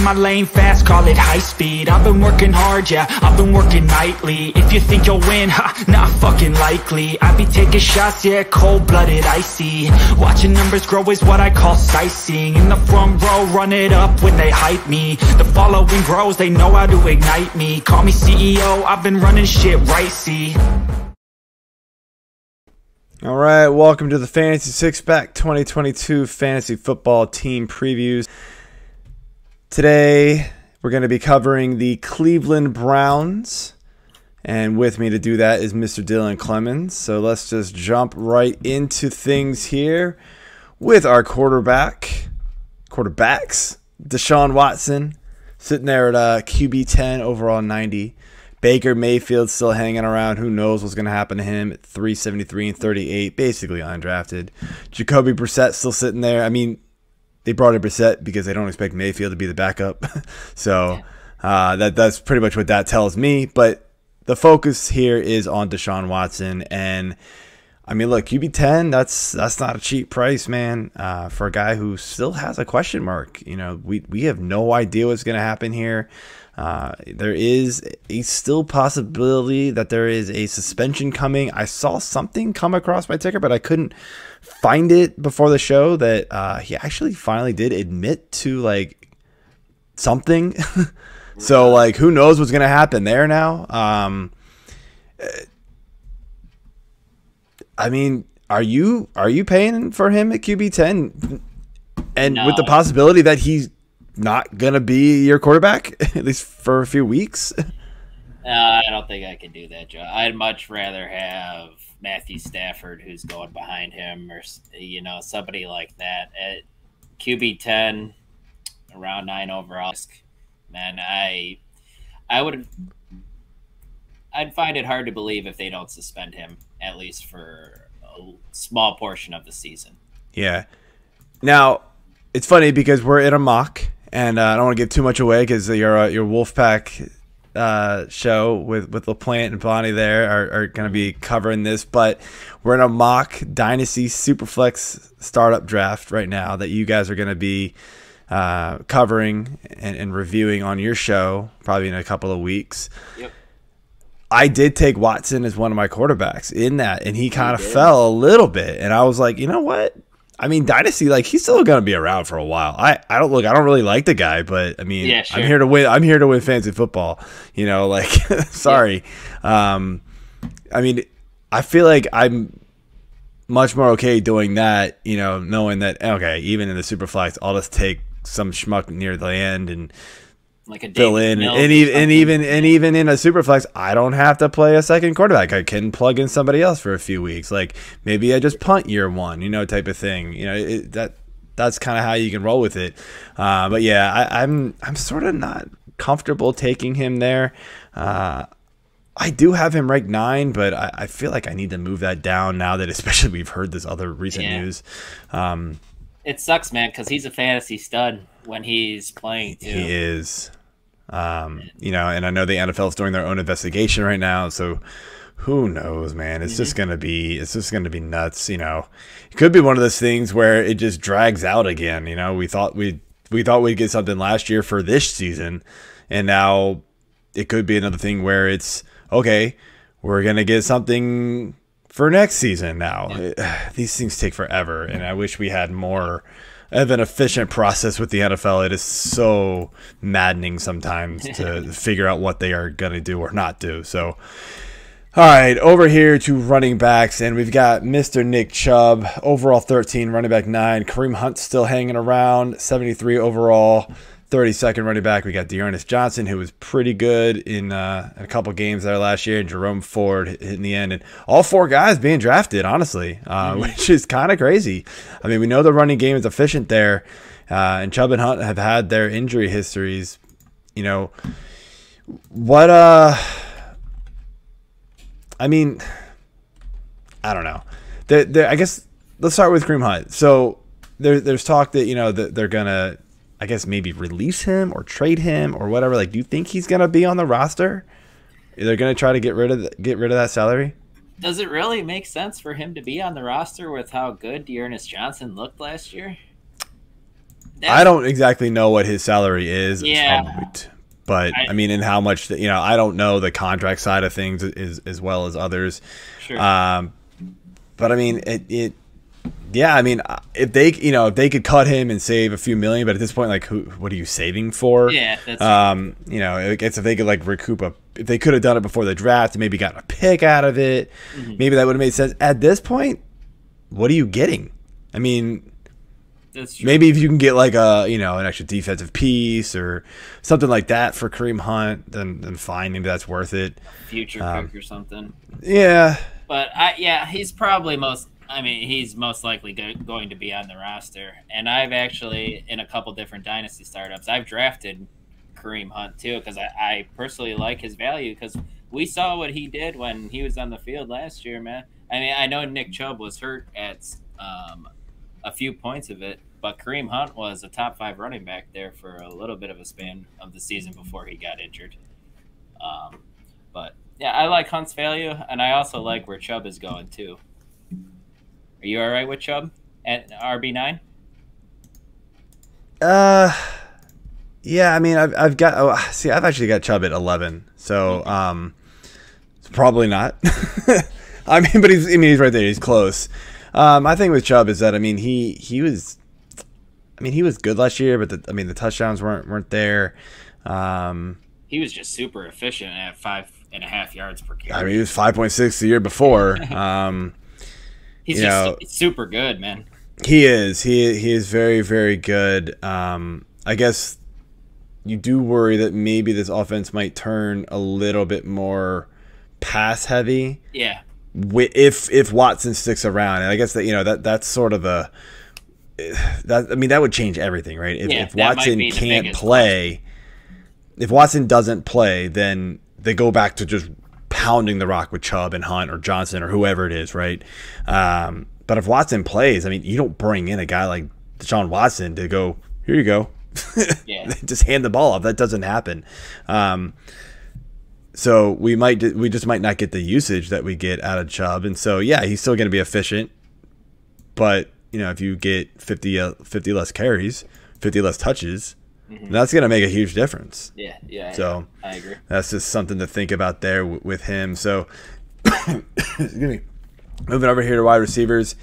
my lane fast, call it high speed. I've been working hard, yeah, I've been working nightly. If you think you'll win, ha, not fucking likely. I be taking shots, yeah, cold-blooded, icy. Watching numbers grow is what I call sightseeing. In the front row, run it up when they hype me. The following grows, they know how to ignite me. Call me CEO, I've been running shit right, see. All right, welcome to the Fantasy Six-Pack 2022 Fantasy Football Team Previews. Today, we're going to be covering the Cleveland Browns, and with me to do that is Mr. Dylan Clemons. So let's just jump right into things here with our quarterbacks. Deshaun Watson sitting there at QB 10, overall 90. Baker Mayfield still hanging around. Who knows what's going to happen to him at 373 and 38, basically undrafted. Jacoby Brissett still sitting there. I mean, they brought in Brissett because they don't expect Mayfield to be the backup. So that's pretty much what that tells me. But the focus here is on Deshaun Watson. And, I mean, look, QB 10, that's not a cheap price, man, for a guy who still has a question mark. You know, we have no idea what's going to happen here. There is a still possibility that there is a suspension coming. I saw something come across my ticker, but I couldn't find it before the show that he actually finally did admit to like something. So like, who knows what's going to happen there now? I mean, are you paying for him at QB 10 and No. with the possibility that he's not gonna be your quarterback at least for a few weeks? I don't think I can do that, Joe. I'd much rather have Matthew Stafford, who's going behind him, or somebody like that at QB 10, around 9 overall. Man, I'd find it hard to believe if they don't suspend him at least for a small portion of the season. Yeah. Now it's funny because we're in a mock. And I don't want to give too much away because your Wolfpack show with LaPlante and Bonnie there are going to be covering this. But we're in a mock Dynasty Superflex startup draft right now that you guys are going to be covering and reviewing on your show probably in a couple of weeks. Yep. I did take Watson as one of my quarterbacks in that, and he kind of fell a little bit. And I was like, you know what? I mean, Dynasty, like, he's still gonna be around for a while. I don't really like the guy, but I mean, yeah, sure. I'm here to win. I'm here to win fantasy football. You know, like, sorry. Yeah. I mean, I feel like I'm much more okay doing that. You know, knowing that even in the Superflex, I'll just take some schmuck near the end and like a fill in, and even in a Superflex, I don't have to play a second quarterback. I can plug in somebody else for a few weeks. Like maybe I just punt year one, type of thing. That's kind of how you can roll with it. But yeah, I'm sort of not comfortable taking him there. I do have him ranked 9, but I feel like I need to move that down now that especially we've heard this other recent news. It sucks, man, because he's a fantasy stud when he's playing too. He is. And I know the NFL is doing their own investigation right now, so who knows, man? It's just gonna be nuts. It could be one of those things where it just drags out again. We thought we'd get something last year for this season, and now it could be another thing where it's okay. We're gonna get something for next season now. These things take forever, and I wish we had more of an efficient process with the NFL. It is so maddening sometimes to figure out what they are going to do or not do. So, all right, over here to running backs, and we've got Mr. Nick Chubb, overall 13, running back 9. Kareem Hunt still hanging around, 73 overall, 32nd running back. We got Dearness Johnson, who was pretty good in a couple games there last year, and Jerome Ford hitting the end. And all 4 guys being drafted, honestly, which is kind of crazy. I mean, we know the running game is efficient there, and Chubb and Hunt have had their injury histories. I mean, I don't know. I guess let's start with Kareem Hunt. So there's talk that, that they're going to, I guess, maybe release him or trade him or whatever. Like, do you think he's going to be on the roster? They're going to try to get rid of that salary? Does it really make sense for him to be on the roster with how good Dearness Johnson looked last year? I don't exactly know what his salary is. Yeah. But I mean, and how much, I don't know the contract side of things as well as others. Sure. But I mean, I mean, if they could cut him and save a few million, but at this point, like, what are you saving for? Yeah, that's I guess if they could like recoup if they could have done it before the draft and maybe gotten a pick out of it, maybe that would have made sense. At this point, what are you getting? I mean, that's true. Maybe if you can get like an extra defensive piece or something like that for Kareem Hunt, then fine, maybe that's worth it. Future pick or something. Yeah. But he's probably he's most likely going to be on the roster. And I've actually, in a couple different dynasty startups, I've drafted Kareem Hunt too, because I personally like his value, because we saw what he did when he was on the field last year, man. I mean, I know Nick Chubb was hurt at a few points of it, but Kareem Hunt was a top 5 running back there for a little bit of a span of the season before he got injured. But yeah, I like Hunt's value, and I also like where Chubb is going too. Are you all right with Chubb at RB9? Yeah. I mean, I've actually got Chubb at 11, so it's probably not. I mean, but he's right there. He's close. My thing with Chubb is that he was good last year, but the touchdowns weren't there. He was just super efficient at 5.5 yards per carry. I mean, he was 5.6 the year before. He's just super good, man. He is. He is very, very good. I guess you do worry that maybe this offense might turn a little bit more pass heavy. Yeah. If Watson sticks around, and I guess that that's sort of that would change everything, right? If Watson can't play, if Watson doesn't play, then they go back to just pounding the rock with Chubb and Hunt or Johnson or whoever it is, right? But if Watson plays, you don't bring in a guy like Deshaun Watson to go, here you go. Yeah. Just hand the ball off. That doesn't happen. So we just might not get the usage that we get out of Chubb. And so, yeah, he's still going to be efficient. But, if you get 50 less carries, 50 less touches, that's going to make a huge difference. Yeah. So I agree. That's just something to think about there with him. So, excuse me. Moving over here to wide receivers.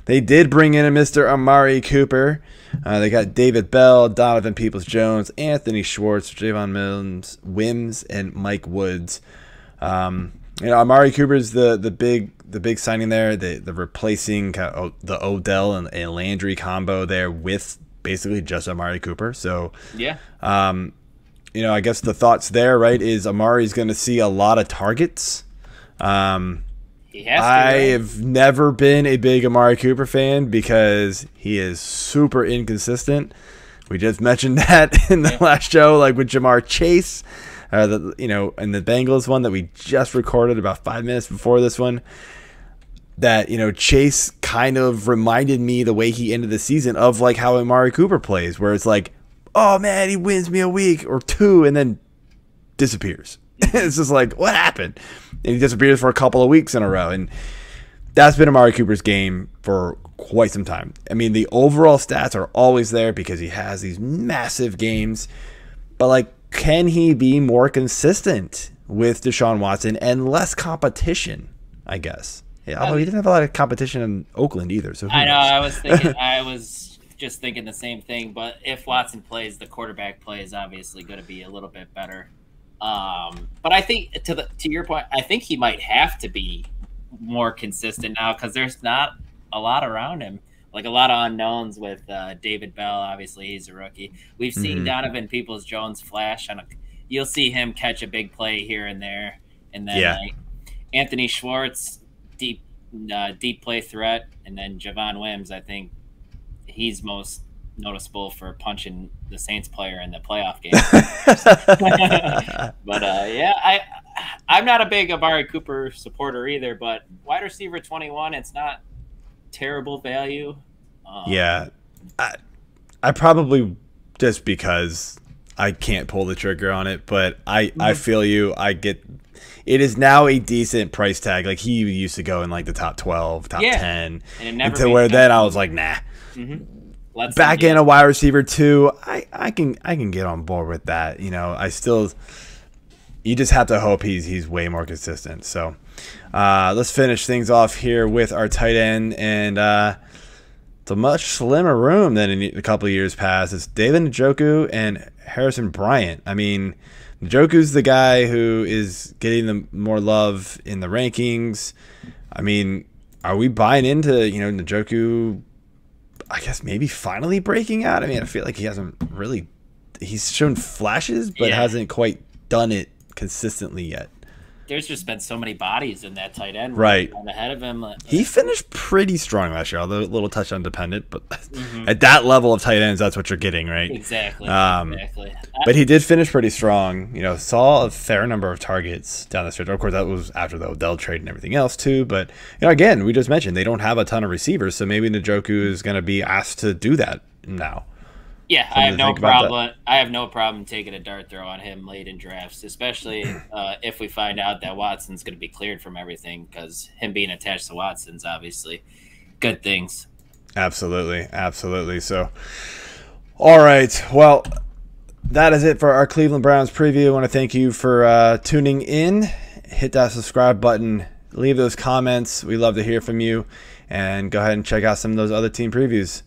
They did bring in a Mr. Amari Cooper. They got David Bell, Donovan Peoples-Jones, Anthony Schwartz, Javon Wims, and Mike Woods. Amari Cooper's the big signing there. The replacing the Odell and Landry combo there with basically just Amari Cooper. So yeah, I guess the thoughts there, right, is Amari's going to see a lot of targets. I have never been a big Amari Cooper fan because he is super inconsistent. We just mentioned that in the last show, like with Jamar Chase, and the Bengals one that we just recorded about 5 minutes before this one. That Chase kind of reminded me the way he ended the season of like how Amari Cooper plays, where it's like, oh man, he wins me a week or two and then disappears. It's just like, what happened? And he disappears for a couple of weeks in a row. And that's been Amari Cooper's game for quite some time. The overall stats are always there because he has these massive games. But, like, can he be more consistent with Deshaun Watson and less competition, I guess? Yeah, although he didn't have a lot of competition in Oakland either. So I know. I was just thinking the same thing. But if Watson plays, the quarterback play is obviously going to be a little bit better. But I think to your point, I think he might have to be more consistent now because there's not a lot around him, like a lot of unknowns with David Bell. Obviously, he's a rookie. We've seen Donovan Peoples-Jones flash you'll see him catch a big play here and there, and then like Anthony Schwartz, deep play threat, and then Javon Wims. I think he's most noticeable for punching the Saints player in the playoff game. But I'm not a big Amari Cooper supporter either, but wide receiver 21, it's not terrible value. I probably, just because I can't pull the trigger on it, but I feel you. I get it is now a decent price tag. Like he used to go in like the top 12, top 10, and it never until where then I was like, nah. back in a wide receiver too. I can get on board with that. You know, you just have to hope he's way more consistent. So let's finish things off here with our tight end, and it's a much slimmer room than in a couple of years past. It's David Njoku and Harrison Bryant. I mean, Njoku's the guy who is getting the more love in the rankings. I mean, are we buying into, Njoku, I guess maybe finally breaking out? I mean, I feel like he's shown flashes, but hasn't quite done it consistently yet. There's just been so many bodies in that tight end right ahead of him. He finished pretty strong last year, although a little touchdown dependent. But at that level of tight ends, that's what you're getting, right? Exactly. But he did finish pretty strong. Saw a fair number of targets down the stretch. Of course, that was after the Odell trade and everything else too. But again, we just mentioned they don't have a ton of receivers, so maybe Njoku is going to be asked to do that now. Yeah, I have no problem. I have no problem taking a dart throw on him late in drafts, especially if we find out that Watson's going to be cleared from everything, because him being attached to Watson's obviously good things. Absolutely. So, all right. Well, that is it for our Cleveland Browns preview. I want to thank you for tuning in. Hit that subscribe button. Leave those comments. We love to hear from you. And go ahead and check out some of those other team previews.